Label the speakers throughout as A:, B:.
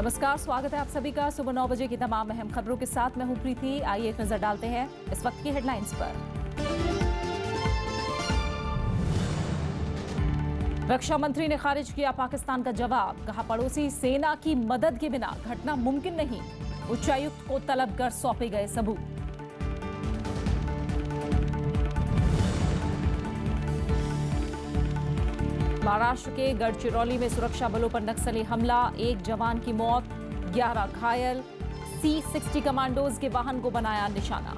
A: नमस्कार, स्वागत है आप सभी का सुबह 9 बजे की तमाम अहम खबरों के साथ। मैं हूं प्रीति। आइए एक नजर डालते हैं इस वक्त की हेडलाइंस पर। रक्षा मंत्री ने खारिज किया पाकिस्तान का जवाब। कहा, पड़ोसी सेना की मदद के बिना घटना मुमकिन नहीं। उच्चायुक्त को तलब कर सौंपे गए सबूत। महाराष्ट्र के गढ़चिरौली में सुरक्षा बलों पर नक्सली हमला, 1 जवान की मौत, 11 घायल। C-60 कमांडोज के वाहन को बनाया निशाना।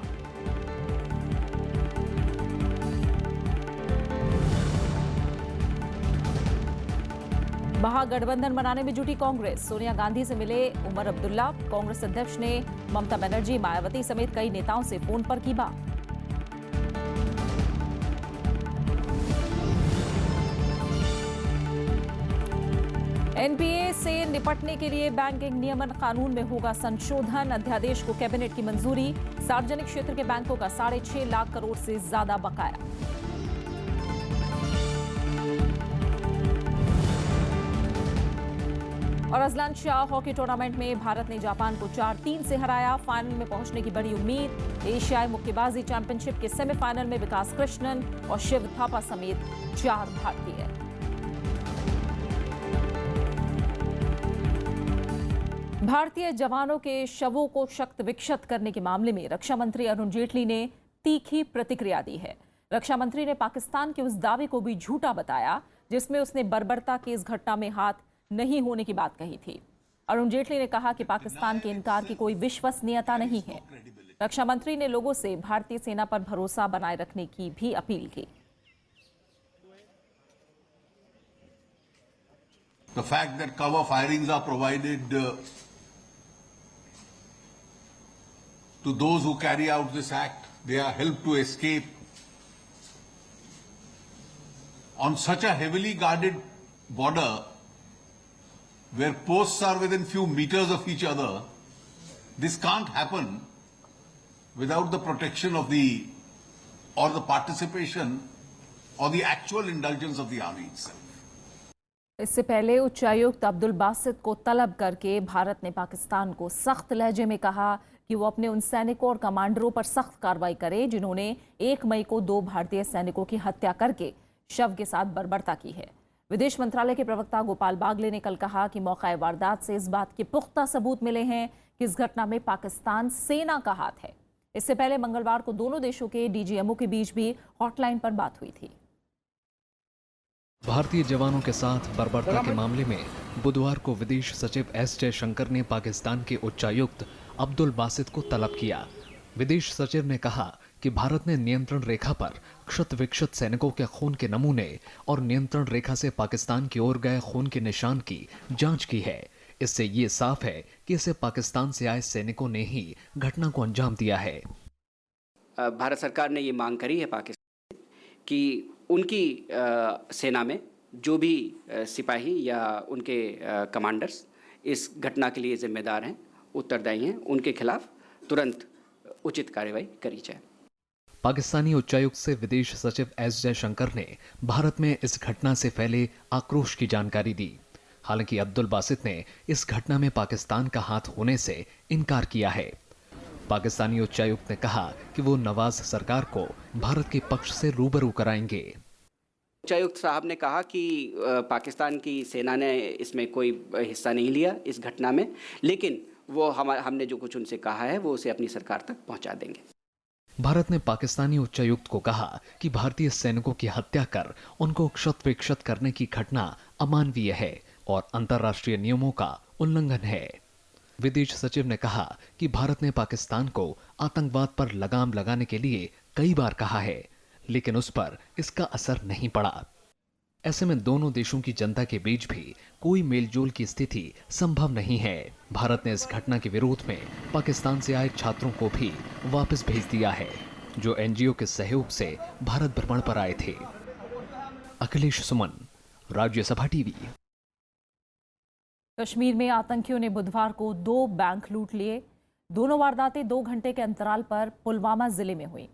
A: महागठबंधन बनाने में जुटी कांग्रेस। सोनिया गांधी से मिले उमर अब्दुल्ला। कांग्रेस अध्यक्ष ने ममता बनर्जी, मायावती समेत कई नेताओं से फोन पर की बात। एनपीए से निपटने के लिए बैंकिंग नियमन कानून में होगा संशोधन। अध्यादेश को कैबिनेट की मंजूरी। सार्वजनिक क्षेत्र के बैंकों का 6.5 लाख करोड़ से ज्यादा बकाया। और अजलान शाह हॉकी टूर्नामेंट में भारत ने जापान को 4-3 से हराया। फाइनल में पहुंचने की बड़ी उम्मीद। एशियाई मुक्केबाजी चैंपियनशिप के सेमीफाइनल में विकास कृष्णन और शिव थापा समेत 4 भारतीय। भारतीय जवानों के शवों को क्षत विक्षत करने के मामले में रक्षा मंत्री अरुण जेटली ने तीखी प्रतिक्रिया दी है। रक्षा मंत्री ने पाकिस्तान के उस दावे को भी झूठा बताया जिसमें उसने बर्बरता की इस घटना में हाथ नहीं होने की बात कही थी। अरुण जेटली ने कहा कि पाकिस्तान के इनकार की कोई विश्वसनीयता नहीं है। रक्षा मंत्री ने लोगों से भारतीय सेना पर भरोसा बनाए रखने की भी अपील की।
B: The fact that cover firings are provided to those who carry out this act, they are helped to escape on such a heavily guarded border where posts are within few meters of each other. This can't happen without the protection of the participation or the actual indulgence of the army itself.
A: इससे पहले उच्चायुक्त अब्दुल बासित को तलब करके भारत ने पाकिस्तान को सख्त लहजे में कहा कि वो अपने उन सैनिकों और कमांडरों पर सख्त कार्रवाई करे जिन्होंने 1 मई को 2 भारतीय सैनिकों की हत्या करके शव के साथ बर्बरता की है। विदेश मंत्रालय के प्रवक्ता गोपाल बागले ने कल कहा कि मौका वारदात से इस बात के पुख्ता सबूत मिले हैं कि इस घटना में पाकिस्तान सेना का हाथ है। इससे पहले मंगलवार को दोनों देशों के डीजीएमओ के बीच भी हॉटलाइन पर बात हुई थी।
C: भारतीय जवानों के साथ बर्बरता के मामले में बुधवार को विदेश सचिव एस जयशंकर ने पाकिस्तान के उच्चायुक्त अब्दुल बासित को तलब किया। विदेश सचिव ने कहा कि भारत ने नियंत्रण रेखा पर क्षत विक्षत सैनिकों के खून के नमूने और नियंत्रण रेखा से पाकिस्तान की ओर गए खून के निशान की जांच की है। इससे ये साफ है कि इसे पाकिस्तान से आए सैनिकों ने ही घटना को अंजाम दिया है।
D: भारत सरकार ने ये मांग करी है पाकिस्तान कि उनकी सेना में जो भी सिपाही या उनके कमांडर्स इस घटना के लिए जिम्मेदार हैं, उत्तरदायी हैं, उनके खिलाफ तुरंत उचित कार्रवाई करी जाए।
C: पाकिस्तानी उच्चायुक्त से विदेश सचिव एस जयशंकर ने भारत में इस घटना से फैले आक्रोश की जानकारी दी। हालांकि अब्दुल बासित ने इस घटना में पाकिस्तान का हाथ होने से इनकार किया है। पाकिस्तानी उच्चायुक्त ने कहा कि वो नवाज सरकार को भारत के पक्ष से रूबरू कराएंगे।
D: उच्चायुक्त साहब ने कहा कि पाकिस्तान की सेना ने इसमें कोई हिस्सा नहीं लिया इस घटना में, लेकिन वो हमने जो कुछ उनसे कहा है वो उसे अपनी सरकार तक पहुंचा देंगे।
C: भारत ने पाकिस्तानी उच्चायुक्त को कहा कि भारतीय सैनिकों की हत्या कर उनको क्षत विक्षत करने की घटना अमानवीय है और अंतर्राष्ट्रीय नियमों का उल्लंघन है। विदेश सचिव ने कहा कि भारत ने पाकिस्तान को आतंकवाद पर लगाम लगाने के लिए कई बार कहा है, लेकिन उस पर इसका असर नहीं पड़ा। ऐसे में दोनों देशों की जनता के बीच भी कोई मेलजोल की स्थिति संभव नहीं है। भारत ने इस घटना के विरोध में पाकिस्तान से आए छात्रों को भी वापस भेज दिया है, जो एनजीओ के सहयोग से भारत भ्रमण पर आए थे। अखिलेश सुमन, राज्यसभा टीवी।
A: कश्मीर में आतंकियों ने बुधवार को 2 बैंक लूट लिए। दोनों वारदातें 2 घंटे के अंतराल पर पुलवामा जिले में हुई।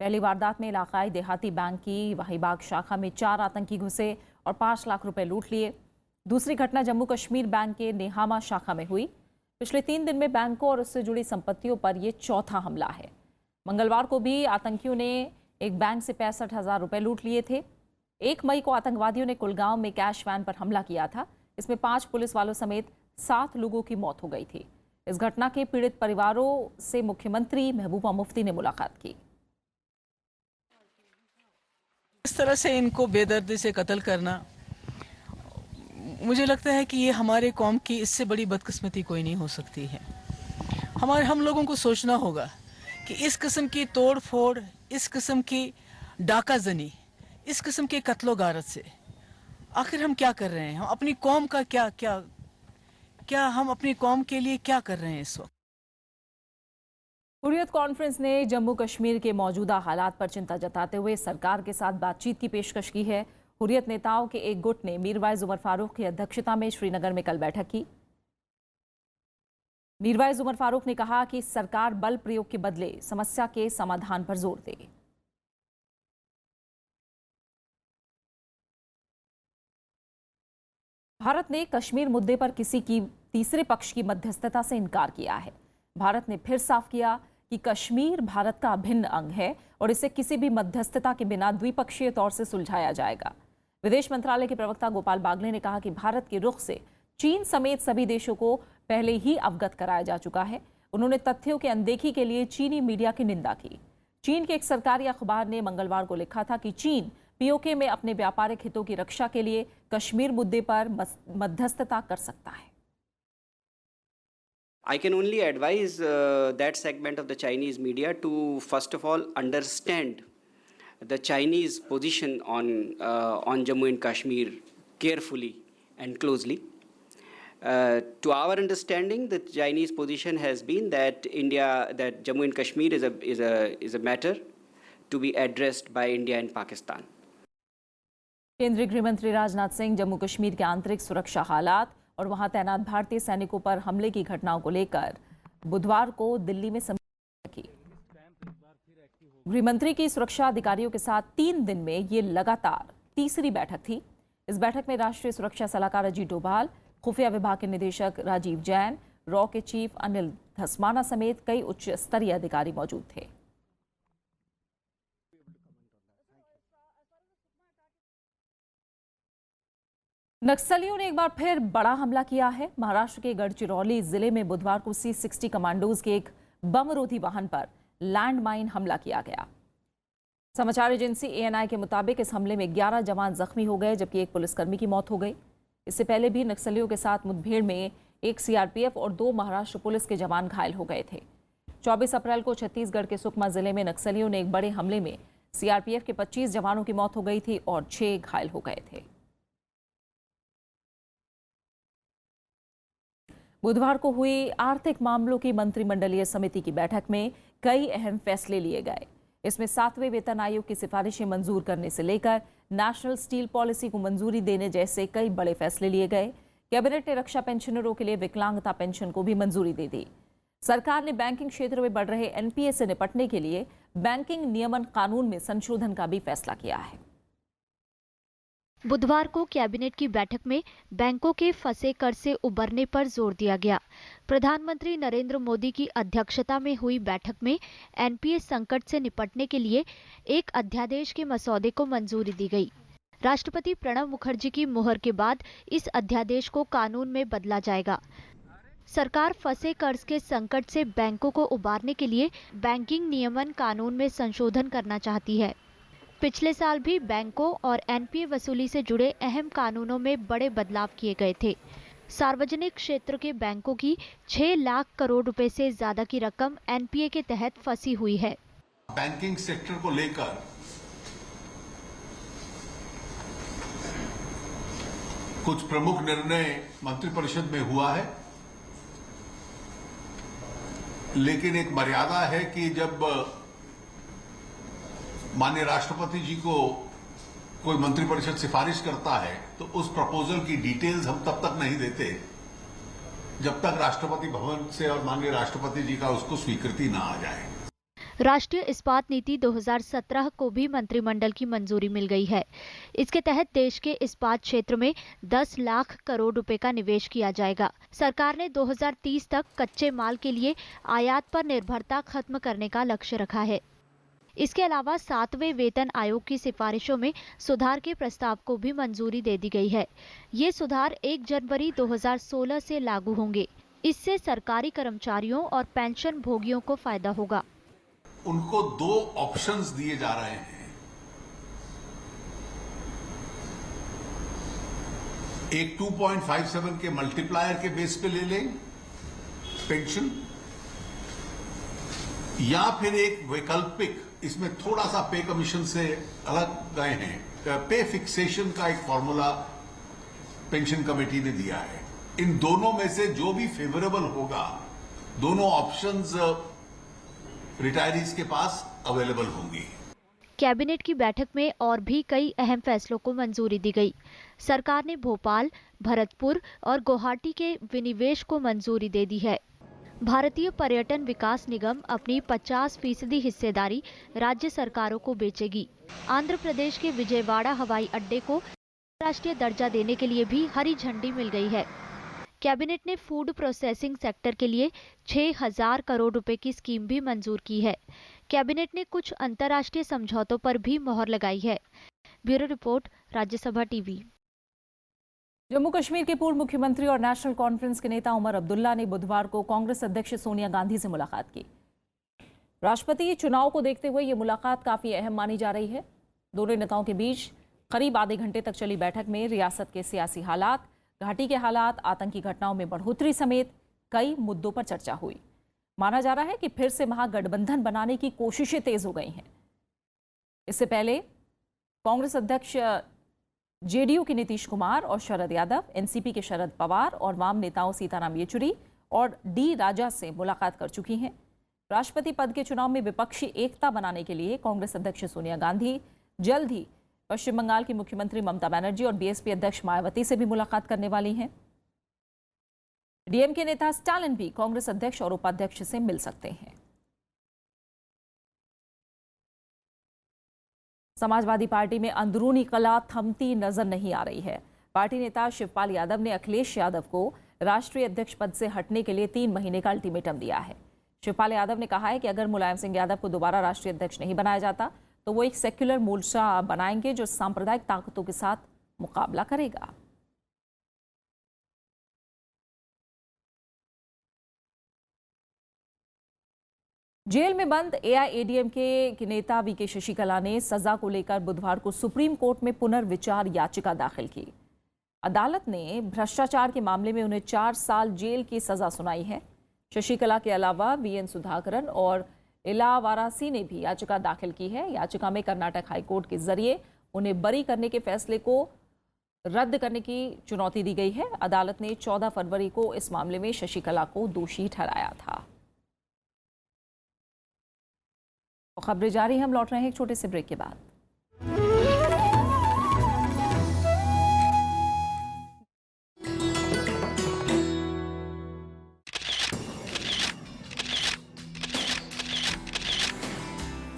A: पहली वारदात में इलाकाई देहाती बैंक की वहीबाग शाखा में 4 आतंकी घुसे और 5 लाख रुपए लूट लिए। दूसरी घटना जम्मू कश्मीर बैंक के नेहामा शाखा में हुई। पिछले 3 दिन में बैंकों और उससे जुड़ी संपत्तियों पर यह चौथा हमला है। मंगलवार को भी आतंकियों ने एक बैंक से 65,000 रुपए लूट लिए थे। 1 मई को आतंकवादियों ने कुलगांव में कैश वैन पर हमला किया था। इसमें 5 पुलिस वालों समेत 7 लोगों की मौत हो गई थी। इस घटना के पीड़ित परिवारों से मुख्यमंत्री महबूबा मुफ्ती ने मुलाकात की।
E: इस तरह से इनको बेदर्दी से कत्ल करना, मुझे लगता है कि ये हमारे कौम की इससे बड़ी बदकिस्मती कोई नहीं हो सकती है। हम लोगों को सोचना होगा कि इस किस्म की तोड़ फोड़, इस किस्म की डाकाजनी, इस किस्म के कत्लो गारत से आखिर हम क्या कर रहे हैं। हम अपनी कौम का क्या हम अपनी कौम के लिए क्या कर रहे हैं इस वक्त।
A: हुर्रियत कॉन्फ्रेंस ने जम्मू कश्मीर के मौजूदा हालात पर चिंता जताते हुए सरकार के साथ बातचीत की पेशकश की है। हुर्रियत नेताओं के एक गुट ने मीरवाइज उमर फारूक की अध्यक्षता में श्रीनगर में कल बैठक की। मीरवाइज उमर फारूक ने कहा कि सरकार बल प्रयोग के बदले समस्या के समाधान पर जोर दे। भारत ने कश्मीर मुद्दे पर किसी की तीसरे पक्ष की मध्यस्थता से इनकार किया है। भारत ने फिर साफ किया कि कश्मीर भारत का अभिन्न अंग है और इसे किसी भी मध्यस्थता के बिना द्विपक्षीय तौर से सुलझाया जाएगा। विदेश मंत्रालय के प्रवक्ता गोपाल बागले ने कहा कि भारत के रुख से चीन समेत सभी देशों को पहले ही अवगत कराया जा चुका है। उन्होंने तथ्यों की अनदेखी के लिए चीनी मीडिया की निंदा की। चीन के एक सरकारी अखबार ने मंगलवार को लिखा था कि चीन पीओके में अपने व्यापारिक हितों की रक्षा के लिए कश्मीर मुद्दे पर मध्यस्थता कर सकता है।
D: I can only advise that segment of the Chinese media to first of all understand the Chinese position on Jammu and Kashmir carefully and closely. To our understanding, the Chinese position has been that Jammu and Kashmir is a matter to be addressed by India and Pakistan.
A: केंद्रीय गृह मंत्री राजनाथ सिंह जम्मू कश्मीर के आंतरिक सुरक्षा हालात और वहां तैनात भारतीय सैनिकों पर हमले की घटनाओं को लेकर बुधवार को दिल्ली में समीक्षा की। गृहमंत्री की सुरक्षा अधिकारियों के साथ 3 दिन में ये लगातार तीसरी बैठक थी। इस बैठक में राष्ट्रीय सुरक्षा सलाहकार अजीत डोभाल, खुफिया विभाग के निदेशक राजीव जैन, रॉ के चीफ अनिल धस्माना समेत कई उच्च स्तरीय अधिकारी मौजूद थे। नक्सलियों ने एक बार फिर बड़ा हमला किया है। महाराष्ट्र के गढ़चिरौली जिले में बुधवार को C-60 कमांडोज के एक बमरोधी वाहन पर लैंडमाइन हमला किया गया। समाचार एजेंसी ANI के मुताबिक इस हमले में 11 जवान जख्मी हो गए, जबकि एक पुलिसकर्मी की मौत हो गई। इससे पहले भी नक्सलियों के साथ मुठभेड़ में एक CRPF और 2 महाराष्ट्र पुलिस के जवान घायल हो गए थे। 24 अप्रैल को छत्तीसगढ़ के सुकमा जिले में नक्सलियों ने एक बड़े हमले में CRPF के 25 जवानों की मौत हो गई थी और 6 घायल हो गए थे। बुधवार को हुई आर्थिक मामलों की मंत्रिमंडलीय समिति की बैठक में कई अहम फैसले लिए गए। इसमें 7वें वेतन आयोग की सिफारिशें मंजूर करने से लेकर नेशनल स्टील पॉलिसी को मंजूरी देने जैसे कई बड़े फैसले लिए गए। कैबिनेट ने रक्षा पेंशनरों के लिए विकलांगता पेंशन को भी मंजूरी दे दी। सरकार ने बैंकिंग क्षेत्र में बढ़ रहे NPA से निपटने के लिए बैंकिंग नियमन कानून में संशोधन का भी फैसला किया है।
F: बुधवार को कैबिनेट की बैठक में बैंकों के फंसे कर्ज से उबरने पर जोर दिया गया। प्रधानमंत्री नरेंद्र मोदी की अध्यक्षता में हुई बैठक में NPA संकट से निपटने के लिए एक अध्यादेश के मसौदे को मंजूरी दी गई। राष्ट्रपति प्रणब मुखर्जी की मुहर के बाद इस अध्यादेश को कानून में बदला जाएगा। सरकार फंसे कर्ज के संकट से बैंकों को उबारने के लिए बैंकिंग नियमन कानून में संशोधन करना चाहती है। पिछले साल भी बैंकों और NPA वसूली से जुड़े अहम कानूनों में बड़े बदलाव किए गए थे। सार्वजनिक क्षेत्र के बैंकों की 6 लाख करोड़ रुपए से ज्यादा की रकम NPA के तहत फंसी हुई है।
B: बैंकिंग सेक्टर को लेकर कुछ प्रमुख निर्णय मंत्रिपरिषद में हुआ है, लेकिन एक मर्यादा है कि जब माननीय राष्ट्रपति जी को कोई मंत्रिपरिषद सिफारिश करता है तो उस प्रपोजल की डिटेल्स हम तब तक नहीं देते जब तक राष्ट्रपति भवन से और माननीय राष्ट्रपति जी का उसको स्वीकृति ना आ जाए।
F: राष्ट्रीय इस्पात नीति 2017 को भी मंत्रिमंडल की मंजूरी मिल गई है। इसके तहत देश के इस्पात क्षेत्र में 10 लाख करोड़ रुपए का निवेश किया जाएगा। सरकार ने 2030 तक कच्चे माल के लिए आयात पर निर्भरता खत्म करने का लक्ष्य रखा है। इसके अलावा 7वें वेतन आयोग की सिफारिशों में सुधार के प्रस्ताव को भी मंजूरी दे दी गई है। ये सुधार 1 जनवरी 2016 से लागू होंगे। इससे सरकारी कर्मचारियों और पेंशन भोगियों को फायदा होगा।
B: उनको 2 ऑप्शंस दिए जा रहे हैं। एक 2.57 के मल्टीप्लायर के बेस पे ले लें पेंशन, या फिर एक वैकल्पिक, इसमें थोड़ा सा पे कमीशन से अलग गए हैं, पे फिक्सेशन का एक फॉर्मूला पेंशन कमेटी ने दिया है। इन दोनों में से जो भी फेवरेबल होगा, दोनों ऑप्शंस रिटायरीज के पास अवेलेबल होंगी।
F: कैबिनेट की बैठक में और भी कई अहम फैसलों को मंजूरी दी गई। सरकार ने भोपाल, भरतपुर और गुवाहाटी के विनिवेश को मंजूरी दे दी है। भारतीय पर्यटन विकास निगम अपनी 50% हिस्सेदारी राज्य सरकारों को बेचेगी। आंध्र प्रदेश के विजयवाड़ा हवाई अड्डे को अंतर्राष्ट्रीय दर्जा देने के लिए भी हरी झंडी मिल गई है। कैबिनेट ने फूड प्रोसेसिंग सेक्टर के लिए 6,000 करोड़ रुपए की स्कीम भी मंजूर की है। कैबिनेट ने कुछ अंतर्राष्ट्रीय समझौतों पर भी मोहर लगाई है। Bureau report, Rajya Sabha TV.
A: Jammu Kashmir के पूर्व मुख्यमंत्री और नेशनल कॉन्फ्रेंस के नेता उमर अब्दुल्ला ने बुधवार को कांग्रेस अध्यक्ष सोनिया गांधी से मुलाकात की। राष्ट्रपति चुनाव को देखते हुए ये मुलाकात काफी अहम मानी जा रही है। दोनों नेताओं के बीच करीब आधे घंटे तक चली बैठक में रियासत के सियासी हालात, घाटी के हालात, आतंकी घटनाओं में बढ़ोतरी समेत कई मुद्दों पर चर्चा हुई। माना जा रहा है कि फिर से महागठबंधन बनाने की कोशिशें तेज हो गई हैं। इससे पहले कांग्रेस अध्यक्ष जेडीयू के नीतीश कुमार और शरद यादव, एनसीपी के शरद पवार और वाम नेताओं सीताराम येचुरी और डी राजा से मुलाकात कर चुकी हैं। राष्ट्रपति पद के चुनाव में विपक्षी एकता बनाने के लिए कांग्रेस अध्यक्ष सोनिया गांधी जल्द ही पश्चिम बंगाल की मुख्यमंत्री ममता बनर्जी और बीएसपी अध्यक्ष मायावती से भी मुलाकात करने वाली हैं। डीएमके नेता स्टालिन भी कांग्रेस अध्यक्ष और उपाध्यक्ष से मिल सकते हैं। समाजवादी पार्टी में अंदरूनी कलह थमती नजर नहीं आ रही है। पार्टी नेता शिवपाल यादव ने अखिलेश यादव को राष्ट्रीय अध्यक्ष पद से हटने के लिए 3 महीने का अल्टीमेटम दिया है। शिवपाल यादव ने कहा है कि अगर मुलायम सिंह यादव को दोबारा राष्ट्रीय अध्यक्ष नहीं बनाया जाता तो वो एक सेक्युलर मोर्चा बनाएंगे जो सांप्रदायिक ताकतों के साथ मुकाबला करेगा। जेल में बंद एआईएडीएमके के नेता वीके शशिकला ने सजा को लेकर बुधवार को सुप्रीम कोर्ट में पुनर्विचार याचिका दाखिल की। अदालत ने भ्रष्टाचार के मामले में उन्हें 4 साल जेल की सजा सुनाई है। शशिकला के अलावा वीएन सुधाकरन और इला वारासी ने भी याचिका दाखिल की है। याचिका में कर्नाटक हाईकोर्ट के जरिए उन्हें बरी करने के फैसले को रद्द करने की चुनौती दी गई है। अदालत ने 14 फरवरी को इस मामले में शशिकला को दोषी ठहराया था। तो खबरें जारी हैं, हम लौट रहे हैं एक छोटे से ब्रेक के बाद।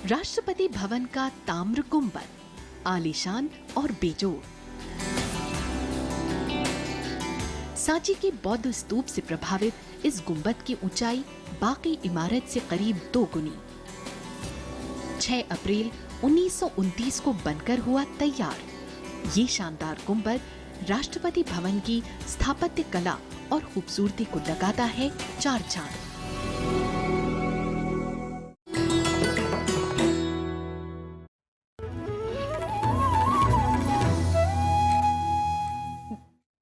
G: राष्ट्रपति भवन का ताम्र गुंबद, आलीशान और बेजोड़। सांची के बौद्ध स्तूप से प्रभावित इस गुंबद की ऊंचाई बाकी इमारत से करीब 2 गुनी। 6 अप्रैल 1929 को बनकर हुआ तैयार। ये शानदार गुंबद राष्ट्रपति भवन की स्थापत्य कला और खूबसूरती को लगाता है 4 चांद।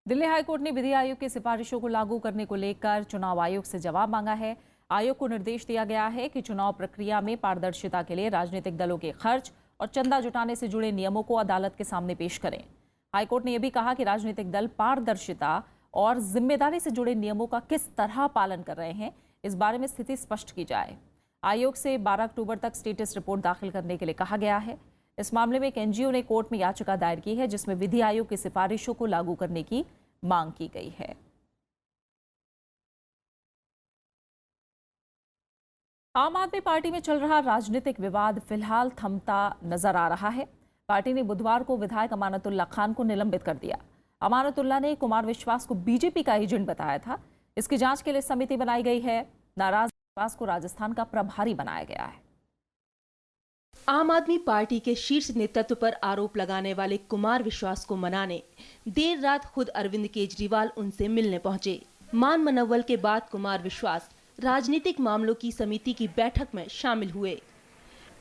A: दिल्ली हाईकोर्ट ने विधि आयोग की सिफारिशों को लागू करने को लेकर चुनाव आयोग से जवाब मांगा है। आयोग को निर्देश दिया गया है कि चुनाव प्रक्रिया में पारदर्शिता के लिए राजनीतिक दलों के खर्च और चंदा जुटाने से जुड़े नियमों को अदालत के सामने पेश करें। हाईकोर्ट ने यह भी कहा कि राजनीतिक दल पारदर्शिता और जिम्मेदारी से जुड़े नियमों का किस तरह पालन कर रहे हैं, इस बारे में स्थिति स्पष्ट की जाए। आयोग से 12 अक्टूबर तक स्टेटस रिपोर्ट दाखिल करने के लिए कहा गया है। इस मामले में एक एनजीओ ने कोर्ट में याचिका दायर की है जिसमें विधि आयोग की सिफारिशों को लागू करने की मांग की गई है। आम आदमी पार्टी में चल रहा राजनीतिक विवाद फिलहाल थमता नजर आ रहा है। पार्टी ने बुधवार को विधायक अमानतुल्लाह खान को निलंबित कर दिया। अमानतुल्लाह ने कुमार विश्वास को बीजेपी का एजेंट बताया था। इसकी जांच के लिए समिति बनाई गई है। नाराज विश्वास को राजस्थान का प्रभारी बनाया गया है।
H: आम आदमी पार्टी के शीर्ष नेतृत्व पर आरोप लगाने वाले कुमार विश्वास को मनाने देर रात खुद अरविंद केजरीवाल उनसे मिलने पहुंचे। मान मनव्वल के बाद कुमार विश्वास राजनीतिक मामलों की समिति की बैठक में शामिल हुए।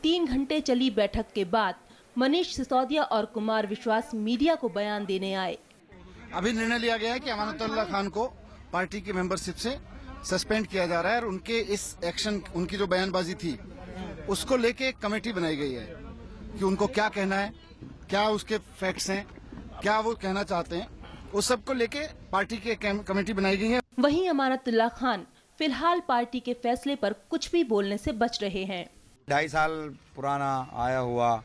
H: 3 घंटे चली बैठक के बाद मनीष सिसोदिया और कुमार विश्वास मीडिया को बयान देने आए।
I: अभी निर्णय लिया गया है कि अमानतुल्लाह खान को पार्टी की मेंबरशिप से सस्पेंड किया जा रहा है और उनके इस एक्शन, उनकी जो बयानबाजी थी उसको लेके एक कमेटी बनाई गई है कि उनको क्या कहना है, क्या उसके फैक्ट्स हैं, क्या वो कहना चाहते हैं, उस सब को लेके पार्टी की कमेटी बनाई गई है।
H: वहीं अमानतुल्लाह खान फिलहाल पार्टी के फैसले पर कुछ भी बोलने से बच रहे हैं।
J: 2.5 साल पुराना आया हुआ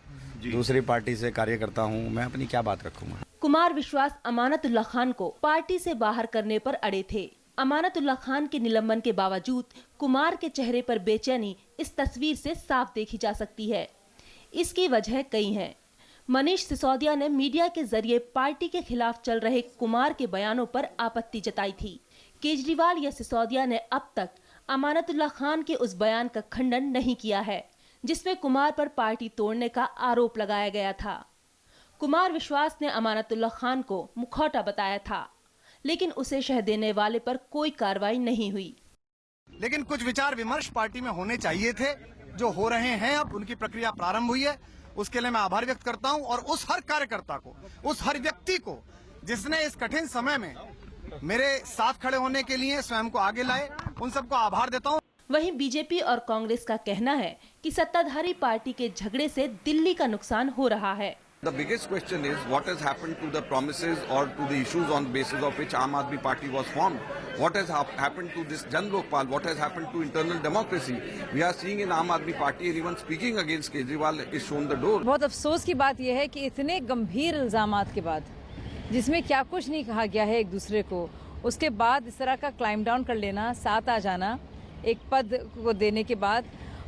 J: दूसरी पार्टी से कार्यकर्ता हूँ, मैं अपनी क्या बात रखूंगा।
H: कुमार विश्वास अमानतुल्लाह खान को पार्टी से बाहर करने पर अड़े थे। अमानतुल्लाह खान के निलंबन के बावजूद कुमार के चेहरे पर बेचैनी इस तस्वीर से साफ देखी जा सकती है। इसकी वजह कई हैं। मनीष सिसोदिया ने मीडिया के जरिए पार्टी के खिलाफ चल रहे कुमार के बयानों पर आपत्ति जताई थी। केजरीवाल या सिसोदिया ने अब तक अमानतुल्लाह खान के उस बयान का खंडन नहीं किया है जिसमें कुमार पर पार्टी तोड़ने का आरोप लगाया गया था। कुमार विश्वास ने अमानतुल्लाह खान को मुखौटा बताया था, लेकिन उसे शह देने वाले पर कोई कार्रवाई नहीं हुई।
I: लेकिन कुछ विचार विमर्श पार्टी में होने चाहिए थे, जो हो रहे हैं। अब उनकी प्रक्रिया प्रारंभ हुई है, उसके लिए मैं आभार व्यक्त करता हूं और उस हर कार्यकर्ता को, उस हर व्यक्ति को जिसने इस कठिन समय में मेरे साथ खड़े होने के लिए स्वयं को आगे लाए, उन सबको आभार देता हूं।
H: वहीं बीजेपी और कांग्रेस का कहना है कि सत्ताधारी पार्टी के झगड़े से दिल्ली का नुकसान हो रहा है।
K: The biggest question is what has happened to the promises or to the issues on basis of which Aam Aadmi Party was formed. What has happened to this Jan Lokpal? What has happened to internal democracy? We are seeing in Aam Aadmi Party and even speaking against Kejriwal is shown the door.
L: बहुत अफसोस की बात यह है कि इतने गंभीर इल्जामात के बाद, जिसमें क्या कुछ नहीं कहा गया है एक दूसरे को, उसके बाद इस तरह का क्लाइम डाउन कर लेना, साथ आ जाना एक पद को देने के बाद,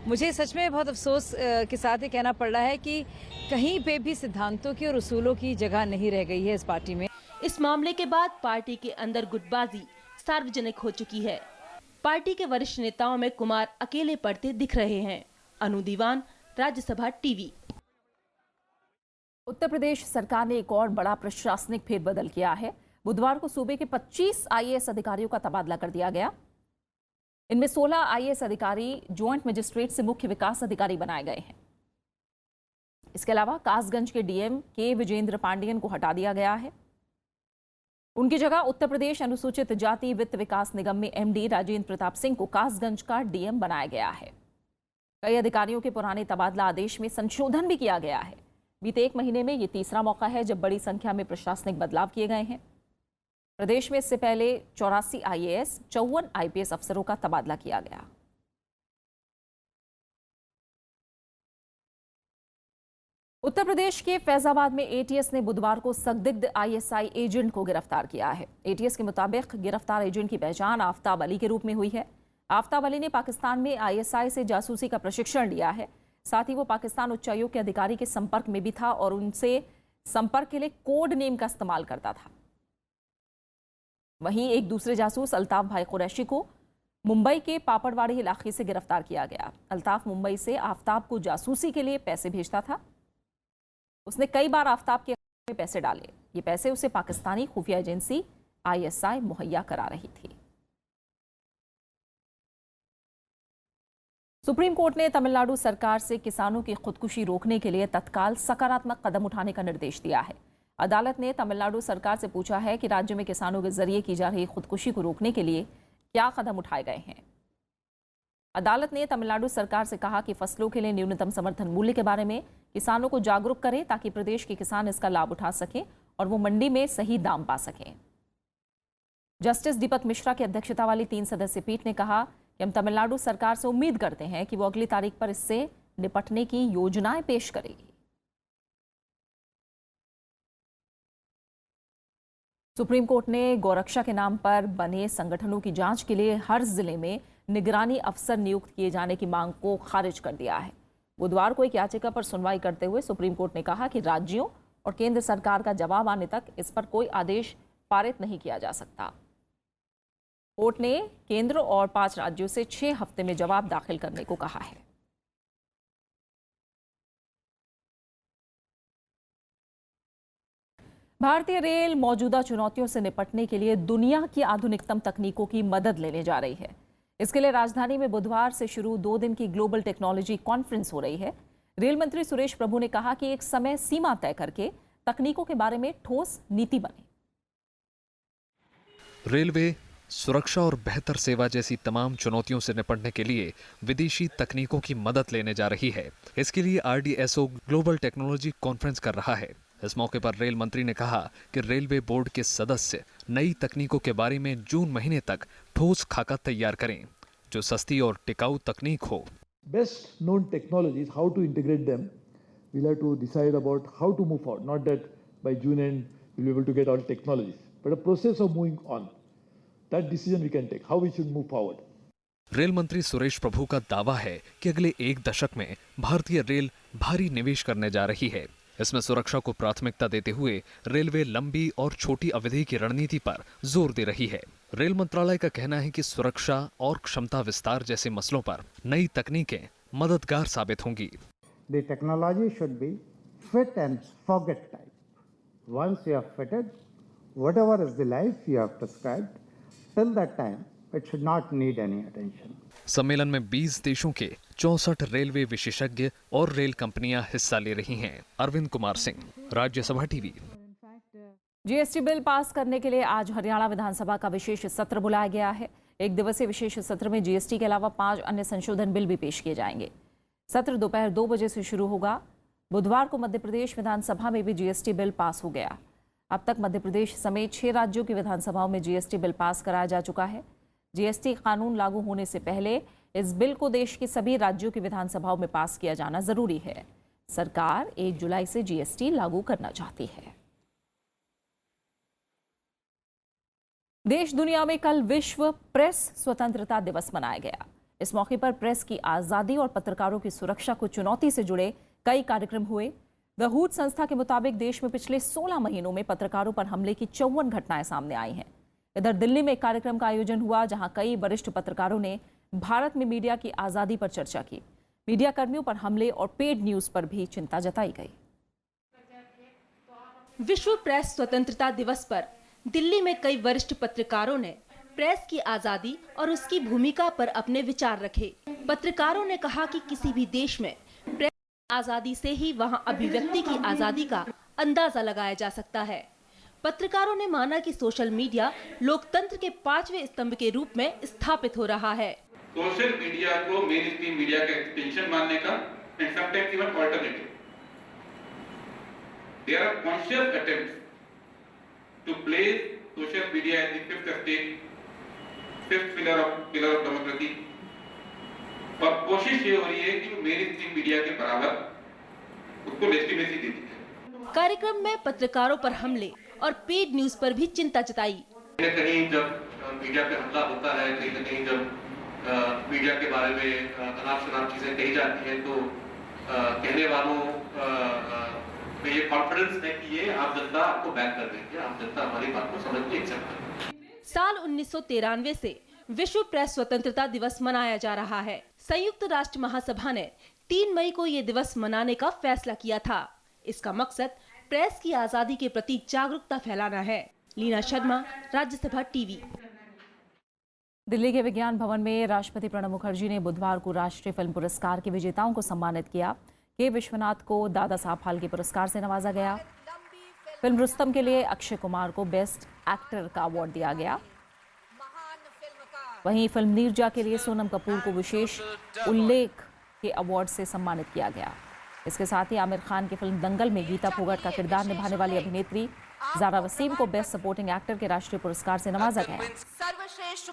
L: मुझे सच में बहुत अफसोस के साथ ये कहना पड़ रहा है कि कहीं पे भी सिद्धांतों की और उसूलों की जगह नहीं रह गई है इस पार्टी में।
H: इस मामले के बाद पार्टी के अंदर गुटबाजी सार्वजनिक हो चुकी है। पार्टी के वरिष्ठ नेताओं में कुमार अकेले पड़ते दिख रहे हैं। अनु दीवान, राज्यसभा टीवी।
A: उत्तर प्रदेश सरकार ने एक और बड़ा प्रशासनिक फेरबदल किया है। बुधवार को सूबे के 25 आईएएस अधिकारियों का तबादला कर दिया गया। इनमें 16 आईएएस अधिकारी ज्वाइंट मजिस्ट्रेट से मुख्य विकास अधिकारी बनाए गए हैं। इसके अलावा कासगंज के डीएम के विजेंद्र पांडियन को हटा दिया गया है। उनकी जगह उत्तर प्रदेश अनुसूचित जाति वित्त विकास निगम में एमडी राजेंद्र प्रताप सिंह को कासगंज का डीएम बनाया गया है। कई अधिकारियों के पुराने तबादला आदेश में संशोधन भी किया गया है। बीते 1 महीने में ये तीसरा मौका है जब बड़ी संख्या में प्रशासनिक बदलाव किए गए हैं। प्रदेश में इससे पहले 84 आईएएस, 54 आईपीएस अफसरों का तबादला किया गया। उत्तर प्रदेश के फैजाबाद में एटीएस ने बुधवार को संदिग्ध आईएसआई एजेंट को गिरफ्तार किया है। एटीएस के मुताबिक गिरफ्तार एजेंट की पहचान आफ्ताब अली के रूप में हुई है। आफ्ताब अली ने पाकिस्तान में आईएसआई से जासूसी का प्रशिक्षण लिया है। साथ ही वो पाकिस्तान उच्चायोग के अधिकारी के संपर्क में भी था और उनसे संपर्क के लिए कोड नेम का इस्तेमाल करता था। वहीं एक दूसरे जासूस अल्ताफ भाई कुरैशी को मुंबई के पापड़वाड़ी इलाके से गिरफ्तार किया गया। अल्ताफ मुंबई से आफ्ताब को जासूसी के लिए पैसे भेजता था। उसने कई बार आफ्ताब के खाते में पैसे डाले। ये पैसे उसे पाकिस्तानी खुफिया एजेंसी आईएसआई मुहैया करा रही थी। सुप्रीम कोर्ट ने तमिलनाडु सरकार से किसानों की खुदकुशी रोकने के लिए तत्काल सकारात्मक कदम उठाने का निर्देश दिया है। अदालत ने तमिलनाडु सरकार से पूछा है कि राज्य में किसानों के जरिए की जा रही खुदकुशी को रोकने के लिए क्या कदम उठाए गए हैं। अदालत ने तमिलनाडु सरकार से कहा कि फसलों के लिए न्यूनतम समर्थन मूल्य के बारे में किसानों को जागरूक करें ताकि प्रदेश के किसान इसका लाभ उठा सकें और वो मंडी में सही दाम पा सकें। जस्टिस दीपक मिश्रा की अध्यक्षता वाली 3 सदस्यीय पीठ ने कहा कि हम तमिलनाडु सरकार से उम्मीद करते हैं कि वो अगली तारीख पर इससे निपटने की योजनाएं पेश करेगी। सुप्रीम कोर्ट ने गौरक्षा के नाम पर बने संगठनों की जांच के लिए हर जिले में निगरानी अफसर नियुक्त किए जाने की मांग को खारिज कर दिया है। बुधवार को एक याचिका पर सुनवाई करते हुए सुप्रीम कोर्ट ने कहा कि राज्यों और केंद्र सरकार का जवाब आने तक इस पर कोई आदेश पारित नहीं किया जा सकता। कोर्ट ने केंद्र और 5 राज्यों से 6 हफ्ते में जवाब दाखिल करने को कहा है। भारतीय रेल मौजूदा चुनौतियों से निपटने के लिए दुनिया की आधुनिकतम तकनीकों की मदद लेने जा रही है। इसके लिए राजधानी में बुधवार से शुरू 2 दिन की ग्लोबल टेक्नोलॉजी कॉन्फ्रेंस हो रही है। रेल मंत्री सुरेश प्रभु ने कहा कि एक समय सीमा तय करके तकनीकों के बारे में ठोस नीति बने।
C: रेलवे सुरक्षा और बेहतर सेवा जैसी तमाम चुनौतियों से निपटने के लिए विदेशी तकनीकों की मदद लेने जा रही है। इसके लिए RDSO ग्लोबल टेक्नोलॉजी कॉन्फ्रेंस कर रहा है। इस मौके पर रेल मंत्री ने कहा कि रेलवे बोर्ड के सदस्य नई तकनीकों के बारे में जून महीने तक ठोस खाका तैयार करें जो सस्ती और टिकाऊ तकनीक हो।
M: Best known technologies, how to integrate them, we'll have to decide about how to move forward. Not that by June end we'll be able to get all technologies, but a process of moving on. That decision we can take, how we should move forward.
C: Rail मंत्री सुरेश प्रभु का दावा है कि अगले 1 दशक में भारतीय rail भारी निवेश करने जा रही है। इसमें सुरक्षा को प्राथमिकता देते हुए रेलवे लंबी और छोटी अवधि की रणनीति पर जोर दे रही है। रेल मंत्रालय का कहना है कि सुरक्षा और क्षमता विस्तार जैसे मसलों पर नई तकनीकें मददगार साबित होंगी।
N: The technology should be fit and forget type. Once you have fitted, whatever is the life you have prescribed, till that time it should not need any attention.
C: सम्मेलन में 20 देशों के 64 रेलवे विशेषज्ञ और रेल कंपनियां हिस्सा ले रही हैं। Arvind Kumar Singh, Rajya Sabha TV.
A: GST bill pass करने के लिए आज हरियाणा विधानसभा का विशेष सत्र बुलाया गया है। 1 दिवसीय विशेष सत्र में जीएसटी के अलावा 5 अन्य संशोधन बिल भी पेश किए जाएंगे। सत्र दोपहर 2 बजे से शुरू होगा। बुधवार को मध्य प्रदेश विधानसभा में भी जीएसटी बिल पास हो गया। अब तक मध्य प्रदेश समेत 6 राज्यों की विधानसभाओं में जीएसटी बिल पास कराया जा चुका है। जीएसटी कानून लागू होने से पहले इस बिल को देश के सभी राज्यों की विधानसभाओं में पास किया जाना जरूरी है। सरकार 1 जुलाई से जीएसटी लागू करना चाहती है। देश दुनिया में कल विश्व प्रेस स्वतंत्रता दिवस मनाया गया। इस मौके पर प्रेस की आजादी और पत्रकारों की सुरक्षा को चुनौती से जुड़े कई कार्यक्रम हुए। द हूट संस्था के मुताबिक देश में पिछले 16 महीनों में पत्रकारों पर हमले की 54 घटनाएं सामने आई हैं। इधर दिल्ली में एक कार्यक्रम का आयोजन हुआ जहां कई वरिष्ठ पत्रकारों ने भारत में मीडिया की आजादी पर चर्चा की। मीडिया कर्मियों पर हमले और पेड न्यूज पर भी चिंता जताई गई।
H: विश्व प्रेस स्वतंत्रता दिवस पर दिल्ली में कई वरिष्ठ पत्रकारों ने प्रेस की आजादी और उसकी भूमिका पर अपने विचार रखे। पत्रकारों ने कहा कि किसी भी देश में प्रेस की आजादी से ही वहां अभिव्यक्ति की आजादी का अंदाजा लगाया जा सकता है। पत्रकारों ने माना कि सोशल मीडिया लोकतंत्र के 5वें स्तंभ के रूप में स्थापित हो रहा है।
O: सोशल मीडिया को मेन स्ट्रीम मीडिया का एक्सटेंशन मानने का and sometimes even alternative. There are conscious attempts to place social media as the fifth state, fifth pillar of democracy. और कोशिश ये हो रही है कि मेन स्ट्रीम मीडिया के बराबर उसको लेजिटिमेसी दे दी जाए।
H: कार्यक्रम में पत्रकारों पर हमले और पेड न्यूज पर भी चिंता जताई।
O: कहीं जब मीडिया पे हमला होता है, कहीं न कहीं जब मीडिया के बारे में अनाप शनाप चीजें कही जाती हैं तो कहने वालों में ये कॉन्फिडेंस है कि ये आम जनता आपको बैक कर देगी, आम जनता हमारी बात को समझ के एक्सेप्ट करेगी।
H: साल 1993 से विश्व प्रेस स्वतंत्रता दिवस मनाया जा रहा है। संयुक्त राष्ट्र महासभा ने 3 मई को ये दिवस मनाने का फैसला किया था। इसका मकसद प्रेस की आजादी के प्रति जागरूकता फैलाना है। लीना शर्मा, राज्यसभा टीवी।
A: दिल्ली के विज्ञान भवन में राष्ट्रपति प्रणब मुखर्जी ने बुधवार को राष्ट्रीय फिल्म पुरस्कार के विजेताओं को सम्मानित किया। के विश्वनाथ को दादा साहब फाल्के पुरस्कार से नवाजा गया। फिल्म रुस्तम के लिए अक्षय कुमार को बेस्ट एक्टर का अवार्ड दिया गया। वहीं फिल्म नीरजा के लिए सोनम कपूर को विशेष उल्लेख के अवार्ड से सम्मानित किया गया। इसके साथ ही आमिर खान की फिल्म दंगल में गीता फोगाट का किरदार निभाने वाली अभिनेत्री ज़ारा वसीम को बेस्ट सपोर्टिंग एक्टर के राष्ट्रीय पुरस्कार से नवाजा गया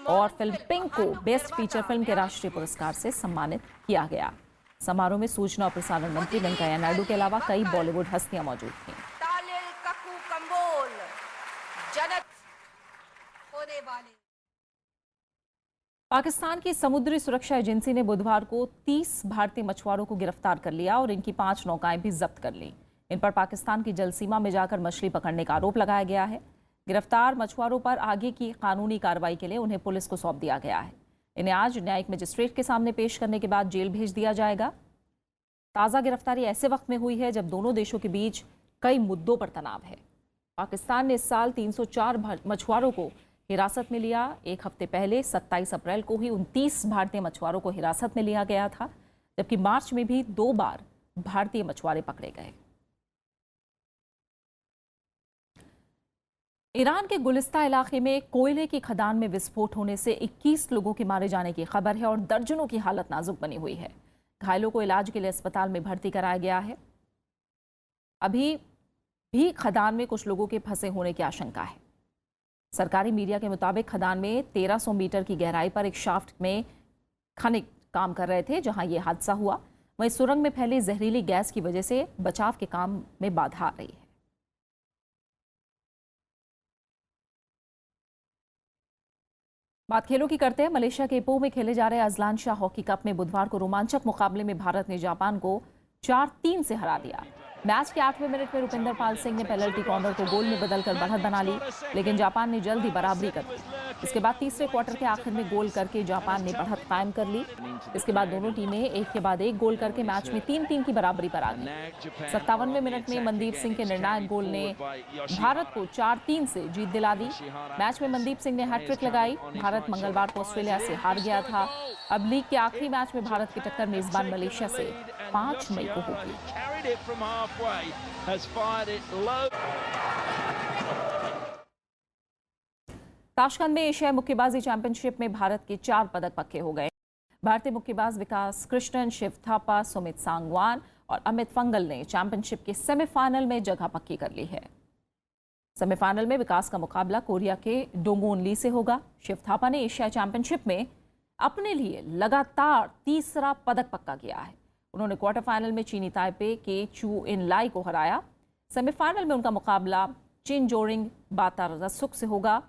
A: और फिल्म पिंक को बेस्ट फीचर फिल्म के राष्ट्रीय पुरस्कार से सम्मानित किया गया। समारोह में सूचना और प्रसारण मंत्री वेंकैया नायडू के अलावा कई बॉलीवुड हस्तियां मौजूद थीं। पाकिस्तान की समुद्री सुरक्षा एजेंसी ने बुधवार को 30 भारतीय मछुआरों को गिरफ्तार कर लिया और इनकी 5 नौकाएं भी जब्त कर ली। इन पर पाकिस्तान की जल सीमा में जाकर मछली पकड़ने का आरोप लगाया गया है। गिरफ्तार मछुआरों पर आगे की कानूनी कार्रवाई के लिए उन्हें पुलिस को सौंप दिया गया है। इन्हें आज न्यायिक मजिस्ट्रेट के सामने पेश करने के बाद जेल भेज दिया जाएगा। ताज़ा गिरफ्तारी ऐसे वक्त में हुई है जब दोनों देशों के बीच कई मुद्दों पर तनाव है। पाकिस्तान ने इस साल 304 मछुआरों को हिरासत में लिया। एक हफ्ते पहले 27 अप्रैल को ही 29 भारतीय मछुआरों को हिरासत में लिया गया था, जबकि मार्च में भी 2 बार भारतीय मछुआरे पकड़े गए। ईरान के गुलिस्ता इलाके में कोयले की खदान में विस्फोट होने से 21 लोगों के मारे जाने की खबर है और दर्जनों की हालत नाजुक बनी हुई है। घायलों को इलाज के लिए अस्पताल में भर्ती कराया गया है। अभी भी खदान में कुछ लोगों के फंसे होने की आशंका है। सरकारी मीडिया के मुताबिक खदान में 1300 मीटर की गहराई पर एक शाफ्ट में खनिक काम कर रहे थे, जहां यह हादसा हुआ। वहीं सुरंग में फैली जहरीली गैस की वजह से बचाव के काम में बाधा आ रही है। बात खेलों की करते हैं। मलेशिया के इपोह में खेले जा रहे अजलान शाह हॉकी कप में बुधवार को रोमांचक मुकाबले में भारत ने जापान को 4-3 से हरा दिया। मैच के 8वें मिनट में रुपिंदर पाल सिंह ने पेनल्टी कॉर्नर को गोल में बदलकर बढ़त बना ली, लेकिन जापान ने जल्द ही बराबरी कर दी। इसके बाद तीसरे क्वार्टर के आखिर में गोल करके जापान ने बढ़त कायम कर ली। इसके बाद दोनों टीमें एक के बाद एक गोल करके मैच में 3-3 की बराबरी पर आ गई। 57वें मिनट में मनदीप सिंह के निर्णायक गोल ने भारत को 4-3 से जीत दिला दी। मैच में मनदीप सिंह ने हैट्रिक लगाई। भारत मंगलवार को ऑस्ट्रेलिया से हार गया था। अब लीग के आखिरी मैच में भारत की टक्कर मेजबान मलेशिया से 5 मई को होगी। ताशकंद में एशियाई मुक्केबाजी चैंपियनशिप में भारत के 4 पदक पक्के हो गए। भारतीय मुक्केबाज विकास कृष्णन, शिव थापा, सुमित सांगवान और अमित फंगल ने चैंपियनशिप के सेमीफाइनल में जगह पक्की कर ली है। सेमीफाइनल में विकास का मुकाबला कोरिया के डोंगोन ली से होगा। शिव थापा ने एशिया चैंपियनशिप में अपने लिए लगातार तीसरा पदक पक्का किया है। उन्होंने क्वार्टर फाइनल में चीनी ताइपे के चू इन लाई को हराया। सेमीफाइनल में उनका मुकाबला चिन जोरिंग बातारसुक से होगा।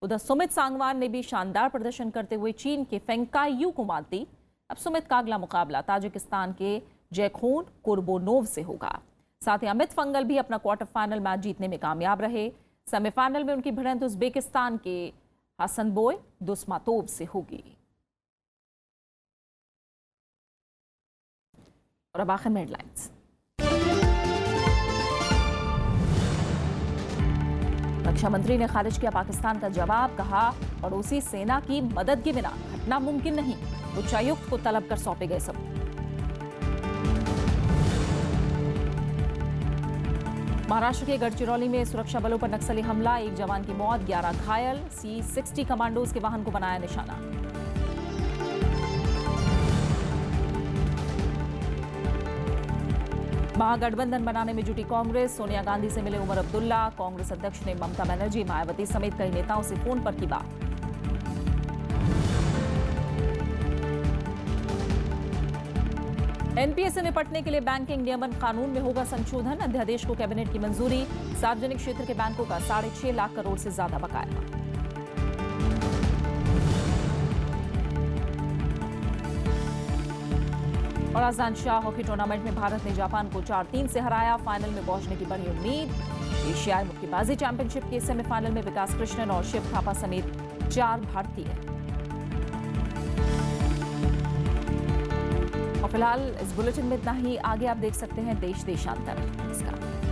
A: उधर सुमित सांगवान ने भी शानदार प्रदर्शन करते हुए चीन के फेंगकाई यू को मात दी। अब सुमित का अगला मुकाबला ताजिकिस्तान के जैखोन कुर्बोनोव से होगा। साथ ही अमित फंगल भी अपना क्वार्टर फाइनल मैच जीतने में कामयाब रहे। सेमीफाइनल में उनकी भिड़ंत उज्बेकिस्तान के हसनबोय दुस्मातोव से होगी। और अब आखिर में हेडलाइंस। रक्षा मंत्री ने खारिज किया पाकिस्तान का जवाब, कहा पड़ोसी सेना की मदद के बिना घटना मुमकिन नहीं। उच्चायुक्त को तलब कर सौंपे गए सबूत। महाराष्ट्र के गढ़चिरौली में सुरक्षा बलों पर नक्सली हमला, 1 जवान की मौत, 11 घायल। C-60 कमांडोज के वाहन को बनाया निशाना। महागठबंधन बनाने में जुटी कांग्रेस, सोनिया गांधी से मिले उमर अब्दुल्ला। कांग्रेस अध्यक्ष ने ममता बनर्जी, मायावती समेत कई नेताओं से फोन पर की बात। एनपीएस से निपटने के लिए बैंकिंग नियमन कानून में होगा संशोधन, अध्यादेश को कैबिनेट की मंजूरी। सार्वजनिक क्षेत्र के बैंकों का 6.5 लाख करोड़ से ज्यादा बकाया। और अजलान शाह हॉकी टूर्नामेंट में भारत ने जापान को 4-3 से हराया। फाइनल में पहुंचने की बड़ी उम्मीद। एशियाई मुक्केबाजी चैंपियनशिप के सेमीफाइनल में विकास कृष्णन और शिव थापा समेत 4 भारतीय। और फिलहाल इस बुलेटिन में इतना ही। आगे आप देख सकते हैं देश देशांतर। नमस्कार।